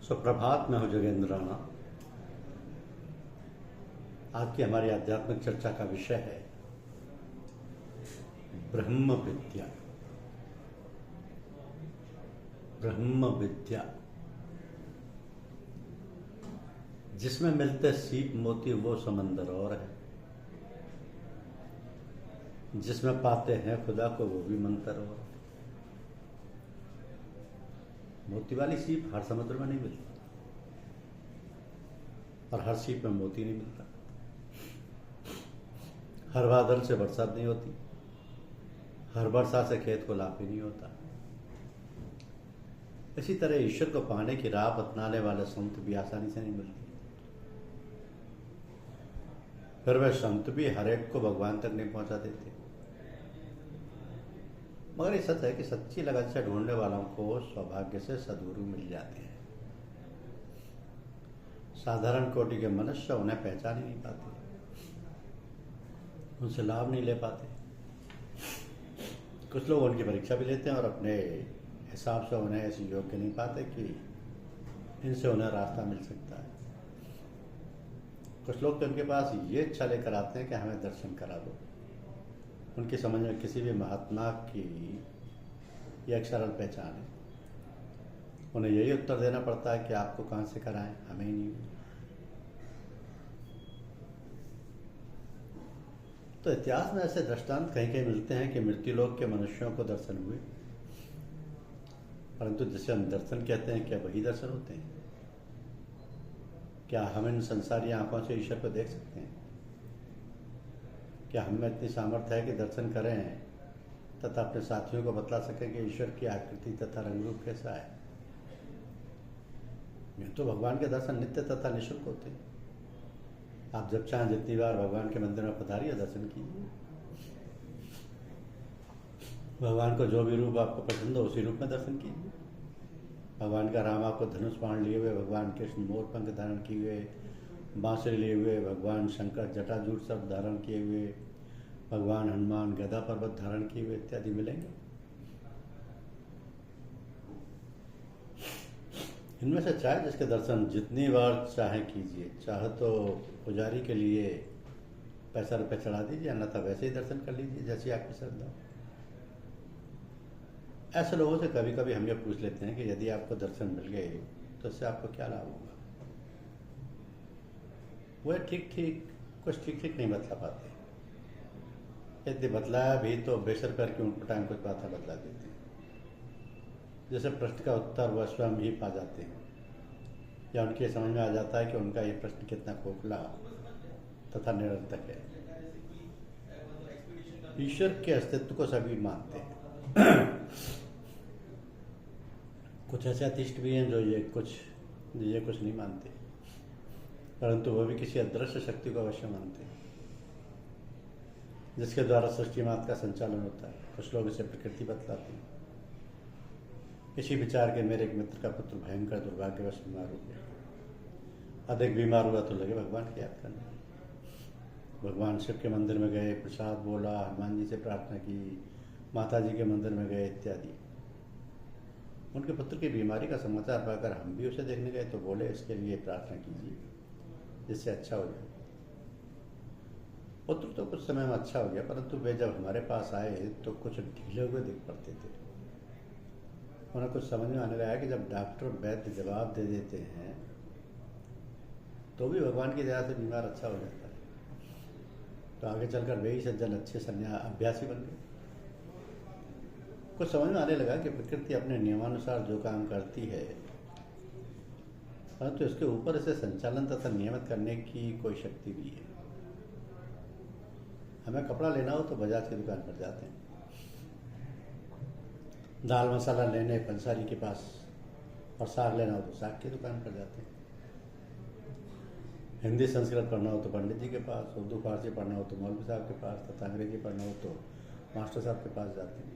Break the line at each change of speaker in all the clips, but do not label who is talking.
सुप्रभात। मैं हूं जोगेंद्र राणा। आज की हमारी आध्यात्मिक चर्चा का विषय है ब्रह्म विद्या। ब्रह्म विद्या जिसमें मिलते सीप मोती वो समंदर और है, जिसमें पाते हैं खुदा को वो भी मंतर और। मोती वाली सीप हर समुद्र में नहीं मिलती और हर सीप में मोती नहीं मिलता। हर बादल से बरसात नहीं होती, हर वर्षा से खेत को लाभ भी नहीं होता। इसी तरह ईश्वर को पाने की राह अपनाने वाले संत भी आसानी से नहीं मिलते। फिर वह संत भी हर एक को भगवान तक नहीं पहुंचा देते। मगर ये सच है कि सच्ची लगन से ढूंढने वालों को सौभाग्य से सद्गुरु मिल जाते हैं। साधारण कोटि के मनुष्य उन्हें पहचान ही नहीं पाते, उनसे लाभ नहीं ले पाते। कुछ लोग उनकी परीक्षा भी लेते हैं और अपने हिसाब से उन्हें ऐसे योग्य नहीं पाते कि इनसे उन्हें रास्ता मिल सकता है। कुछ लोग तो उनके पास ये इच्छा लेकर आते हैं कि हमें दर्शन करा दो। उनकी समझ में किसी भी महात्मा की यह एक सरल पहचान है। उन्हें यही उत्तर देना पड़ता है कि आपको कहाँ से कराएं, हमें ही नहीं। तो इतिहास में ऐसे दृष्टांत कहीं कहीं मिलते हैं कि मृत्युलोक के मनुष्यों को दर्शन हुए, परंतु जिसे हम दर्शन कहते हैं क्या वही दर्शन होते हैं? क्या हम इन संसारी आंखों से ईश्वर को देख सकते हैं? क्या हम में इतनी सामर्थ्य है कि दर्शन करें तथा अपने साथियों को बतला सकें कि ईश्वर की आकृति तथा रंग रूप कैसा है? ये तो भगवान के दर्शन नित्य तथा निःशुल्क होते हैं। आप जब चाहें जितनी बार भगवान के मंदिर में पधारिए, दर्शन कीजिए। भगवान को जो भी रूप आपको पसंद हो उसी रूप में दर्शन कीजिए। भगवान का राम आपको धनुष बाण लिए हुए, भगवान कृष्ण मोर पंख धारण किए हुए, बांसुरी लिए हुए, भगवान शंकर जटाजूट सब धारण किए हुए, भगवान हनुमान गदा पर्वत धारण किए हुए इत्यादि मिलेंगे। इनमें से चाहे जिसके दर्शन जितनी बार चाहे कीजिए। चाहे तो पुजारी के लिए पैसा रुपये चढ़ा दीजिए, अन्यथा वैसे ही दर्शन कर लीजिए जैसी आपकी श्रद्धा। ऐसे लोगों से कभी कभी हम ये पूछ लेते हैं कि यदि आपको दर्शन मिल गए तो इससे आपको क्या लाभ होगा? वह ठीक ठीक नहीं बतला पाते। यदि बतलाया भी तो बेसर करके उनको टाइम कुछ बातें बतला देते हैं, जैसे प्रश्न का उत्तर वह स्वयं ही पा जाते हैं, या उनके समझ में आ जाता है कि उनका ये प्रश्न कितना खोखला तथा निरर्थक है। ईश्वर के अस्तित्व को सभी मानते हैं। कुछ ऐसे अतिष्ठ भी हैं जो ये कुछ नहीं मानते, परंतु वह भी किसी अदृश्य शक्ति को अवश्य मानते हैं, जिसके द्वारा सृष्टि मात्र का संचालन होता है। कुछ लोग इसे प्रकृति बतलाते हैं। इसी विचार के मेरे एक मित्र का पुत्र भयंकर दुर्भाग्यवश बीमार हो गया। अधिक बीमार हुआ तो लगे भगवान की याद करने। भगवान शिव के मंदिर में गए, प्रसाद बोला, हनुमान जी से प्रार्थना की, माता जी के मंदिर में गए इत्यादि। उनके पुत्र की बीमारी का समाचार पाकर हम भी उसे देखने गए तो बोले इसके लिए प्रार्थना कीजिए जिससे अच्छा हो जाए। पुत्र तो कुछ समय में अच्छा हो गया, परंतु वे जब हमारे पास आए तो कुछ ढीले हुए दिख पड़ते थे। उन्हें कुछ समझ में आने लगा कि जब डॉक्टर वैद्य जवाब दे देते हैं तो भी भगवान की दया से बीमार अच्छा हो जाता है। तो आगे चलकर वे ही सज्जन अच्छे अभ्यासी बन गए। कुछ समझ में आने लगा कि प्रकृति अपने नियमानुसार जो काम करती है, परंतु इसके ऊपर इसे संचालन तथा नियमित करने की कोई शक्ति भी है। हमें कपड़ा लेना हो तो बजाज की दुकान पर जाते हैं, दाल मसाला लेने पंसारी के पास, और साग लेना हो तो साग की दुकान पर जाते हैं। हिंदी संस्कृत पढ़ना हो तो पंडित जी के पास, उर्दू फारसी पढ़ना हो तो मौलवी साहब के पास, तथा अंग्रेजी पढ़ना हो तो मास्टर साहब के पास जाते हैं।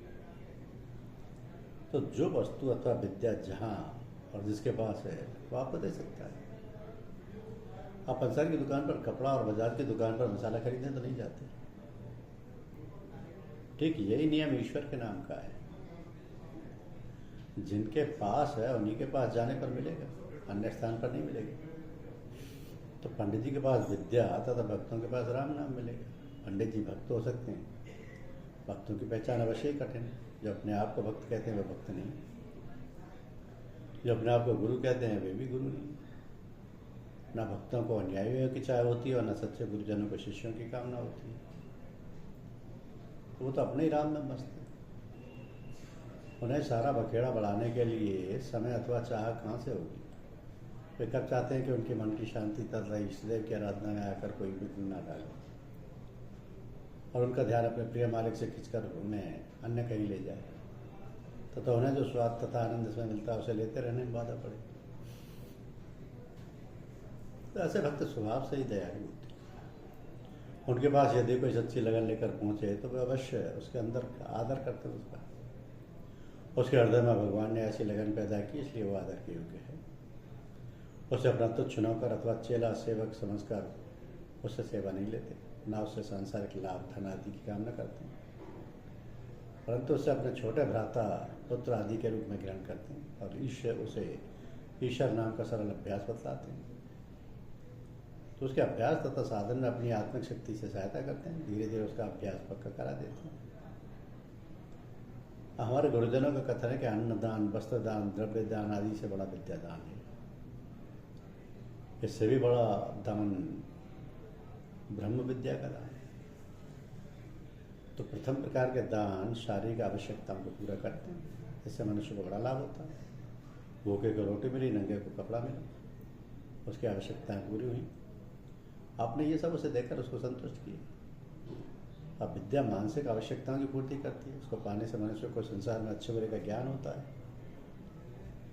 तो जो वस्तु अथवा विद्या जहाँ और जिसके पास है वो आपको दे सकता है। आप पंसारी की दुकान पर कपड़ा और बाजार की दुकान पर मसाला खरीदने तो नहीं जाते। ठीक यही नियम ईश्वर के नाम का है। जिनके पास है उन्हीं के पास जाने पर मिलेगा। अन्य स्थान पर नहीं मिलेगी। तो पंडित जी के पास विद्या तथा भक्तों के पास राम नाम मिलेगा। पंडित जी भक्त हो सकते हैं, भक्तों की पहचान अवश्य ही कठिन है। जो अपने आप को भक्त कहते हैं वे भक्त नहीं, जो अपने आप को गुरु कहते हैं वे भी गुरु नहीं। ना भक्तों को अन्यायियों की चाह होती है और न सच्चे गुरुजनों को शिष्यों की कामना होती है। तो वो तो अपने ही राम में मस्त है। उन्हें सारा बखेड़ा बढ़ाने के लिए समय अथवा चाह कहाँ से होगी। वे कब चाहते हैं कि उनके मन की शांति तथा ईष्टदेव की आराधना में आकर कोई विघ्न ना डाले और उनका ध्यान अपने प्रिय मालिक से खींचकर उन्हें अन्य कहीं ले जाए, तथा उन्हें जो स्वाद तथा आनंद इसमें मिलता है उसे लेते रहने में बाधा पड़े। तो ऐसे भक्त स्वभाव से ही दयालु होते हैं। उनके पास यदि कोई सच्ची लगन लेकर पहुंचे तो वे अवश्य उसके अंदर आदर करते हैं। उसके हृदय में भगवान ने ऐसी लगन पैदा की, इसलिए वो आदर के योग्य है। उसे अपना तुच्छ नौकर अथवा चेला सेवक समझकर उससे सेवा नहीं लेते, ना उससे सांसारिक लाभ धन आदि की कामना करते हैं, परंतु उससे अपने छोटे भ्राता पुत्र आदि के रूप में ग्रहण करते हैं और उसे ईश्वर नाम का सरल अभ्यास बतलाते हैं। तो उसके अभ्यास तथा साधन में अपनी आत्मिक शक्ति से सहायता करते हैं, धीरे धीरे उसका अभ्यास पक्का करा देते हैं। हमारे गुरुजनों का कथन है कि अन्नदान, वस्त्रदान, द्रव्य दान आदि से बड़ा विद्यादान है। इससे भी बड़ा दान ब्रह्म विद्या का दान है। तो प्रथम प्रकार के दान शारीरिक आवश्यकताओं को पूरा करते हैं, इससे मनुष्य को बड़ा लाभ होता है। भूखे को रोटी मिली, नंगे को कपड़ा मिला, उसकी आवश्यकताएं पूरी हुई। आपने ये सब उसे देकर उसको संतुष्ट किया। अब विद्या मानसिक आवश्यकताओं की पूर्ति करती है। उसको पाने से मनुष्य को संसार में अच्छे बुरे का ज्ञान होता है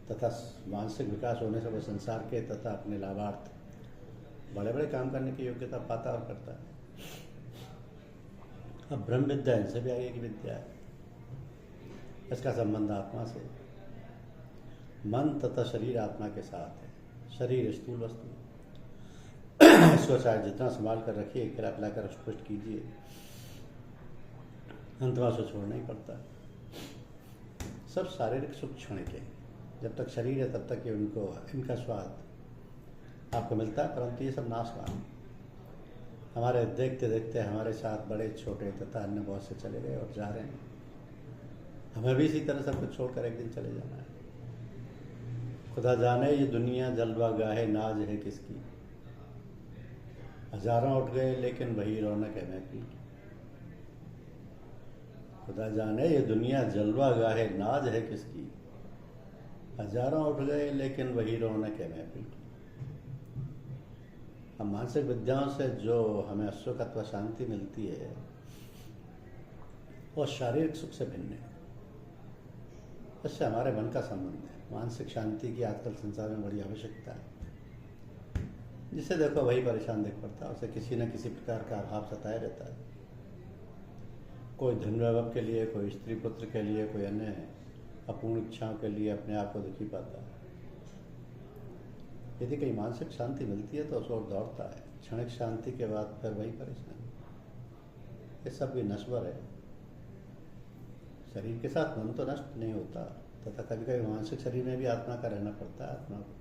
तथा मानसिक विकास होने से वह संसार के तथा अपने लाभार्थ बड़े बड़े काम करने की योग्यता पाता और करता है। अब ब्रह्म विद्या इनसे भी आगे की विद्या है। इसका संबंध आत्मा से, मन तथा शरीर आत्मा के साथ है। शरीर स्थूल वस्तु, इसको चाहे जितना संभाल कर रखिए, खिला पिलाकर पुष्ट कीजिए, अंत में उसको छोड़ना ही पड़ता है। सब शारीरिक सुख क्षणिक है। जब तक शरीर है तब तक ये इनका स्वाद आपको मिलता है, परंतु ये सब नाशवान है। हमारे देखते देखते हमारे साथ बड़े छोटे तथा अन्य बहुत से चले गए और जा रहे हैं। हमें भी इसी तरह सब कुछ छोड़कर एक दिन चले जाना है। खुदा जाने ये दुनिया जलवा गाहे नाज है किसकी। हजारों उठ गए लेकिन वही रौनक है महफिल की। खुदा जाने ये दुनिया जलवा गाहे नाज है किसकी। हजारों उठ गए लेकिन वही रौनक है महफिल की। हम मानसिक विद्याओं से जो हमें सुख अथवा शांति मिलती है वो शारीरिक सुख से भिन्न है। इससे हमारे मन का संबंध है। मानसिक शांति की आजकल संसार में बड़ी आवश्यकता है। जिसे देखो वही परेशान दिख पड़ता है, उसे किसी न किसी प्रकार का अभाव सताए रहता है। कोई धन वैभव के लिए, कोई स्त्री पुत्र के लिए, कोई अन्य अपूर्ण इच्छाओं के लिए अपने आप को दुखी पाता है। यदि कहीं मानसिक शांति मिलती है तो उसको दौड़ता है। क्षणिक शांति के बाद फिर वही परेशानी। ये सब भी नश्वर है। शरीर के साथ मन तो नष्ट नहीं होता, तथा कभी कभी मानसिक शरीर में भी आत्मा का रहना पड़ता है। आत्मा को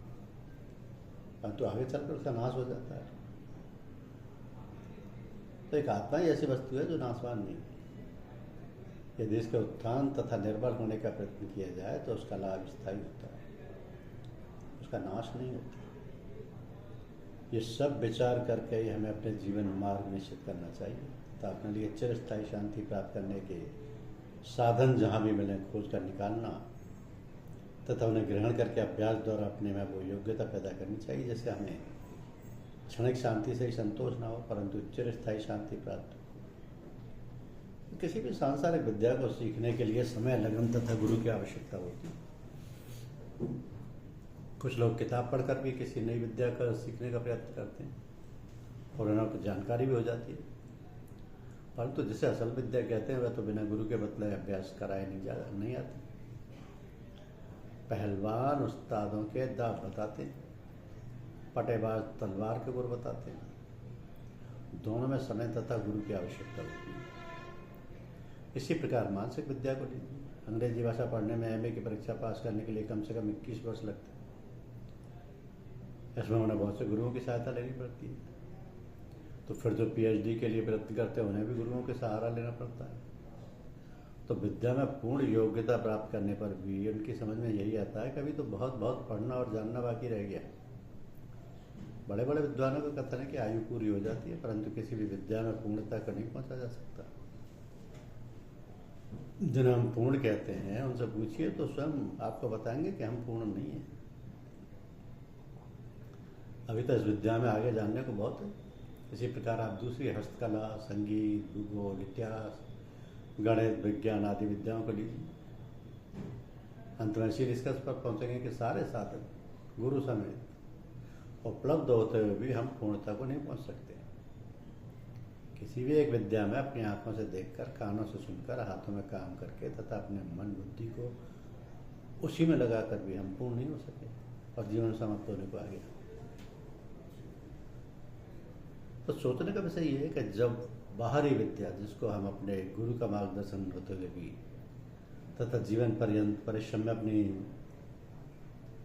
परंतु आगे चलकर उसका नाश हो जाता है। तो एक आत्मा ही ऐसी वस्तु है जो नाशवान नहीं है। यदि इसके उत्थान तथा निर्बल होने का प्रयत्न किया जाए तो उसका लाभ स्थायी होता है, उसका नाश नहीं होता। ये सब विचार करके ही हमें अपने जीवन मार्ग निश्चित करना चाहिए तथा अपने लिए चिरस्थायी शांति प्राप्त करने के साधन जहाँ भी मिले खोज कर निकालना तथा उन्हें ग्रहण करके अभ्यास द्वारा अपने में वो योग्यता पैदा करनी चाहिए, जिससे हमें क्षणिक शांति से ही संतोष ना हो परंतु चिरस्थायी शांति प्राप्त हो। किसी भी सांसारिक विद्या को सीखने के लिए समय, लगन तथा गुरु की आवश्यकता होती है। कुछ लोग किताब पढ़कर भी किसी नई विद्या का सीखने का प्रयत्न करते हैं और उन्हें जानकारी भी हो जाती है, परंतु जिसे असल विद्या कहते हैं वह तो बिना गुरु के बतलाए अभ्यास कराए नहीं आती। पहलवान उस्तादों के दाव बताते हैं, पटेबाज तलवार के गुर बताते हैं। दोनों में समय तथा गुरु की आवश्यकता होती है। इसी प्रकार मानसिक विद्या को अंग्रेजी भाषा पढ़ने में एमए की परीक्षा पास करने के लिए कम से कम 21 वर्ष लगते हैं। इसमें उन्हें बहुत से गुरुओं की सहायता लेनी पड़ती है। तो फिर जो पीएचडी के लिए प्रयत्न करते हैं उन्हें भी गुरुओं के सहारा लेना पड़ता है। तो विद्या में पूर्ण योग्यता प्राप्त करने पर भी उनकी समझ में यही आता है कि अभी तो बहुत बहुत पढ़ना और जानना बाकी रह गया। बड़े बड़े विद्वानों का कथन है कि आयु पूरी हो जाती है, परंतु किसी भी विद्या में पूर्णता को नहीं पहुंचा जा सकता। जिन्हें हम पूर्ण कहते हैं उनसे पूछिए तो स्वयं आपको बताएंगे कि हम पूर्ण नहीं हैं। अभी तो इस विद्या में आगे जानने को बहुत है। इसी प्रकार आप दूसरी हस्तकला, संगीत, भूगोल, इतिहास, गणित, विज्ञान आदि विद्याओं को लीजिए। अंत में इसी निष्कर्ष पर पहुंचेंगे कि सारे साधन गुरु समेत उपलब्ध होते हुए भी हम पूर्णता को नहीं पहुंच सकते। किसी भी एक विद्या में अपनी आंखों से देखकर, कानों से सुनकर, हाथों में काम करके तथा अपने मन बुद्धि को उसी में लगाकर भी हम पूर्ण नहीं हो सके और जीवन समाप्त होने को आ गया। तो सोचने का विषय ये है कि जब बाहरी विद्या, जिसको हम अपने गुरु का मार्गदर्शन होते हुए भी तथा जीवन पर्यंत परिश्रम में अपनी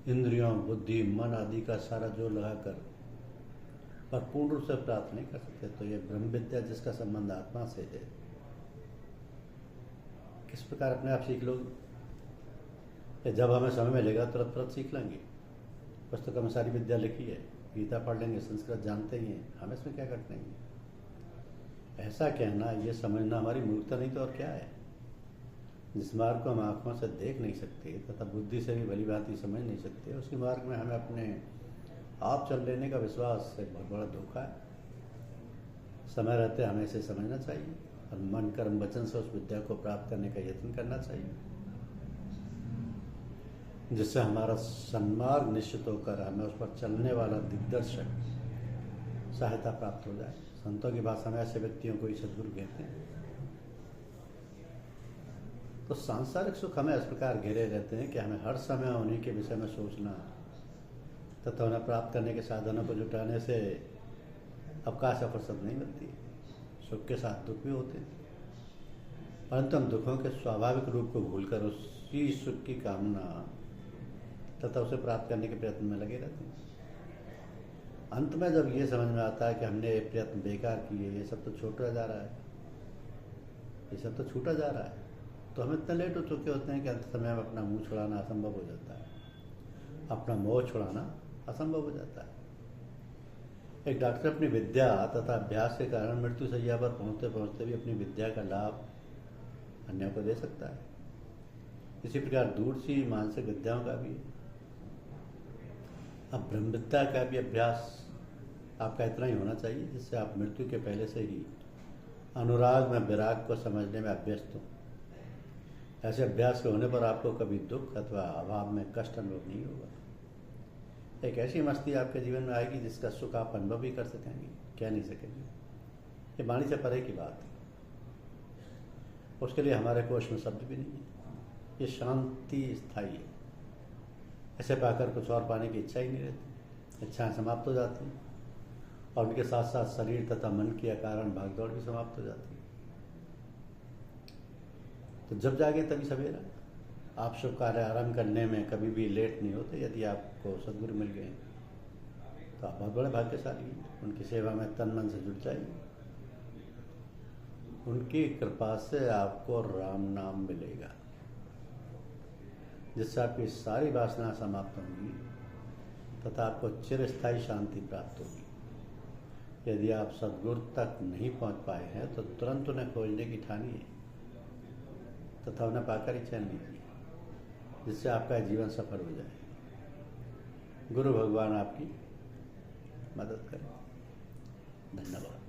इंद्रियों, बुद्धि, मन आदि का सारा जोर लगाकर पर पूर्ण रूप से प्राप्त नहीं कर सकते, तो ये ब्रह्म विद्या जिसका संबंध आत्मा से है, किस प्रकार अपने आप सीख लोगे? जब हमें समय मिलेगा तुरंत तुरंत सीख लेंगे। पुस्तकों में सारी विद्या लिखी है, गीता पढ़ लेंगे, संस्कृत जानते ही हैं, हमें इसमें क्या कठिनाई है? ऐसा कहना, ये समझना हमारी मूर्खता नहीं तो और क्या है। जिस मार्ग को हम आँखों से देख नहीं सकते तथा बुद्धि से भी भली भांति समझ नहीं सकते, उसी मार्ग में हमें अपने आप चल लेने का विश्वास से बहुत बड़ा धोखा है। समय रहते हमें इसे समझना चाहिए और मन, कर्म, वचन से उस विद्या को प्राप्त करने का यत्न करना चाहिए, जिससे हमारा सन्मार्ग निश्चित होकर हमें उस पर चलने वाला दिग्दर्शक सहायता प्राप्त हो जाए। संतों की भाषा में ऐसे व्यक्तियों को ही सद्गुरु कहते हैं। तो सांसारिक सुख हमें इस प्रकार घेरे रहते हैं कि हमें हर समय उन्हीं के विषय में सोचना तथा उन्हें प्राप्त करने के साधनों को जुटाने से अवकाश या फुर्सत नहीं मिलती। सुख के साथ दुख भी होते हैं, परंतु हम दुखों के स्वाभाविक रूप को भूलकर उसी सुख की कामना तथा उसे प्राप्त करने के प्रयत्न में लगे रहते हैं। अंत में जब ये समझ में आता है कि हमने ये प्रयत्न बेकार किए, ये सब तो छूटा जा रहा है, ये सब तो छूटा जा रहा है, तो हम इतने लेट हो चुके होते हैं कि अंत समय में अपना मुंह छुड़ाना असंभव हो जाता है, अपना मोह छुड़ाना असंभव हो जाता है। एक डॉक्टर अपनी विद्या तथा अभ्यास के कारण मृत्यु शैया पर पहुंचते पहुंचते भी अपनी विद्या का लाभ अन्य को दे सकता है। इसी प्रकार दूर सी मानसिक विद्याओं का भी है। अब ब्रह्म विद्या का भी अभ्यास आपका इतना ही होना चाहिए जिससे आप मृत्यु के पहले से ही अनुराग में विराग को समझने में अभ्यस्त हो। ऐसे अभ्यास के होने पर आपको कभी दुख अथवा अभाव में कष्ट अनुभव नहीं होगा। एक ऐसी मस्ती आपके जीवन में आएगी जिसका सुख आप अनुभव भी कर सकेंगे, कह नहीं सकेंगे। ये वाणी से परे की बात है, उसके लिए हमारे कोश में शब्द भी नहीं है। ये शांति स्थायी है, ऐसे पाकर कुछ और पाने की इच्छा ही नहीं रहती। इच्छाएं समाप्त हो जाती हैं और उनके साथ साथ शरीर तथा मन के कारण भागदौड़ भी समाप्त हो जाती है। तो जब जागे तभी सवेरा। आप शुभ कार्य आरंभ करने में कभी भी लेट नहीं होते। यदि आपको सद्गुरु मिल गए तो आप बहुत बड़े भाग्यशाली हैं। उनकी सेवा में तन मन से जुट जाइए। उनकी कृपा से आपको राम नाम मिलेगा, जिससे आपकी सारी वासना समाप्त होंगी तथा आपको चिरस्थायी शांति प्राप्त होगी। यदि आप सद्गुरु तक नहीं पहुंच पाए हैं तो तुरंत उन्हें खोजने की ठानिए तथा उन्हें पाकर ही चैन लीजिए, जिससे आपका जीवन सफल हो जाए। गुरु भगवान आपकी मदद करें। धन्यवाद।